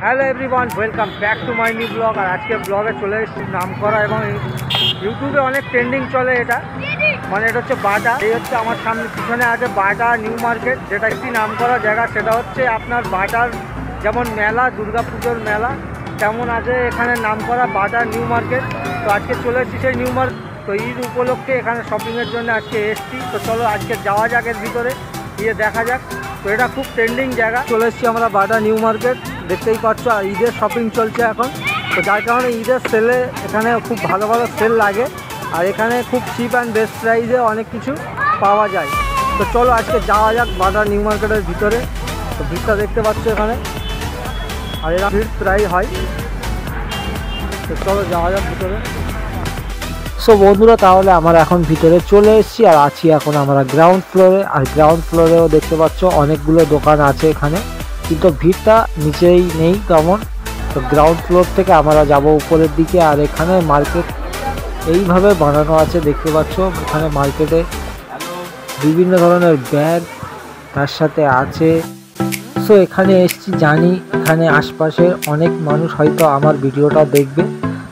Hello everyone, welcome back to my new blog. আর আজকে ব্লগে চলে এসেছি নাম করা এবং ইউটিউবে অনেক ট্রেন্ডিং চলে এটা, মানে এটা হচ্ছে বাটা। এই হচ্ছে আমার সামনে পিছনে আছে বাটা নিউ মার্কেট, যেটা একটি নাম করা জায়গা। সেটা হচ্ছে আপনার বাটার যেমন মেলা, দুর্গাপুজোর মেলা, তেমন আছে এখানে নাম করা বাটা নিউ মার্কেট। তো আজকে চলে এসেছি সেই নিউ মার্কেট। তো ঈদ উপলক্ষে এখানে শপিংয়ের জন্য আজকে এসেছি। তো চলো আজকে যাওয়া যাক এর ভিতরে, গিয়ে দেখা যাক। তো এটা খুব ট্রেন্ডিং জায়গা। চলে এসেছি আমরা বাটা নিউ মার্কেট, দেখতেই পাচ্ছ। আর ঈদের শপিং চলছে এখন, তো যার কারণে ঈদের সেলে এখানে খুব ভালো ভালো সেল লাগে। আর এখানে খুব চিপ অ্যান্ড বেস্ট প্রাইসে অনেক কিছু পাওয়া যায়। তো চলো আজকে যাওয়া যাক বাটা নিউ মার্কেটের ভিতরে। তো ভিড়টা দেখতে পাচ্ছ এখানে, আর এরা ভিড় প্রায় হয়। তো চলো যাওয়া যাক ভিতরে। সো বন্ধুরা, তাহলে আমরা এখন ভিতরে চলে এসেছি আর আছি এখন আমরা গ্রাউন্ড ফ্লোরে। আর গ্রাউন্ড ফ্লোরেও দেখতে পাচ্ছ অনেকগুলো দোকান আছে এখানে, কিন্তু ভিড়টা নিচেই নেই তেমন। তো গ্রাউন্ড ফ্লোর থেকে আমরা যাব উপরের দিকে। আর এখানে মার্কেট এইভাবে বানানো আছে, দেখতে পাচ্ছ। এখানে মার্কেটে বিভিন্ন ধরনের ব্যাগ তার সাথে আছে। সো এখানে এসেছি, জানি এখানে আশপাশের অনেক মানুষ হয়তো আমার ভিডিওটা দেখবে।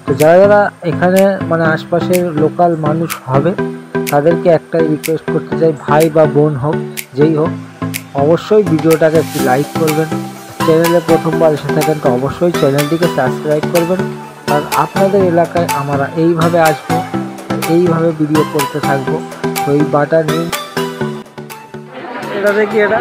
তো যারা যারা এখানে মানে আশপাশের লোকাল মানুষ হবে, তাদেরকে একটাই রিকোয়েস্ট করতে চাই, ভাই বা বোন হোক, যেই হোক, অবশ্যই ভিডিওটাকে একটু লাইক করবেন। চ্যানেলে প্রথমবার এসে থাকেন তো অবশ্যই চ্যানেলটিকে সাবস্ক্রাইব করবেন। আর আপনাদের এলাকায় আমরা এইভাবে আসবো, এইভাবে ভিডিও করতে থাকবো। তো এই বাটা নিউ, এটা দেখি, এটা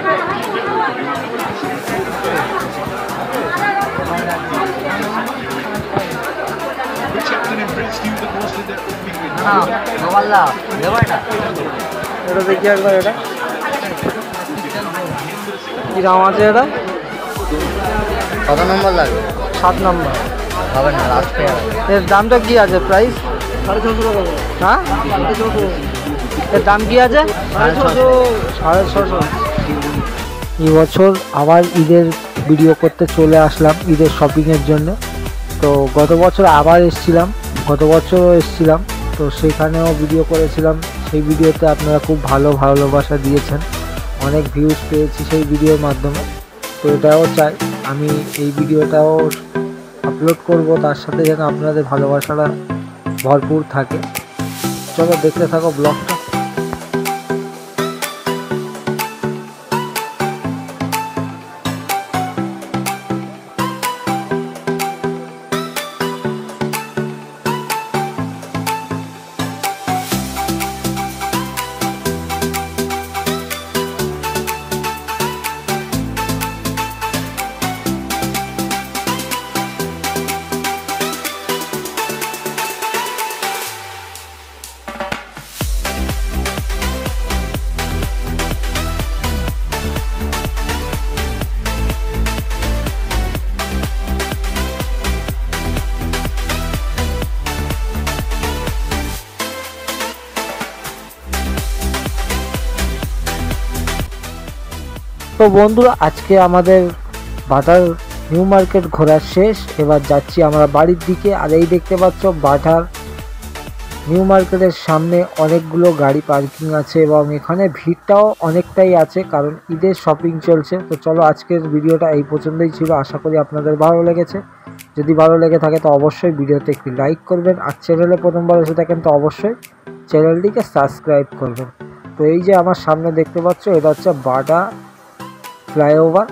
এটা দেখি একবার। এটা কি দাম আছে? এটা কত নম্বর লাগবে? 7 নম্বর হবে না, লাস্ট এর দামটা কি আছে? প্রাইস 650 টাকা। হ্যাঁ, এর দাম কি আছে? 650। এই বছর আবার ঈদের ভিডিও করতে চলে আসলাম, ঈদের শপিংয়ের জন্য। তো গত বছর আবার এসেছিলাম, গত বছরও এসেছিলাম, তো সেখানেও ভিডিও করেছিলাম। সেই ভিডিওতে আপনারা খুব ভালোবাসা দিয়েছেন, অনেক ভিউজ পেয়েছি সেই ভিডিওর মাধ্যমে। তো এটাও চাই আমি এই ভিডিওটাও আপলোড করব, তার সাথে যেন আপনাদের ভালোবাসাটা ভরপুর থাকে। চলো দেখতে থাকো ব্লগটা। তো বন্ধুরা, আজকে আমাদের বাটার নিউ মার্কেট ঘোরা শেষ। এবার যাচ্ছি আমরা বাড়ির দিকে। আর এই দেখতে পাচ্ছ বাটার নিউ মার্কেটের সামনে অনেকগুলো গাড়ি পার্কিং আছে এবং এখানে ভিড়টাও অনেকটাই আছে, কারণ ঈদের শপিং চলছে। তো চলো আজকের ভিডিওটা এই পর্যন্তই ছিল। আশা করি আপনাদের ভালো লেগেছে। যদি ভালো লেগে থাকে তো অবশ্যই ভিডিওতে একটি লাইক করবেন। আর চ্যানেলে প্রথমবার এসে থাকেন তো অবশ্যই চ্যানেলটিকে সাবস্ক্রাইব করবেন। তো এই যে আমার সামনে দেখতে পাচ্ছ, এটা হচ্ছে বাটা ফ্লাইওভার।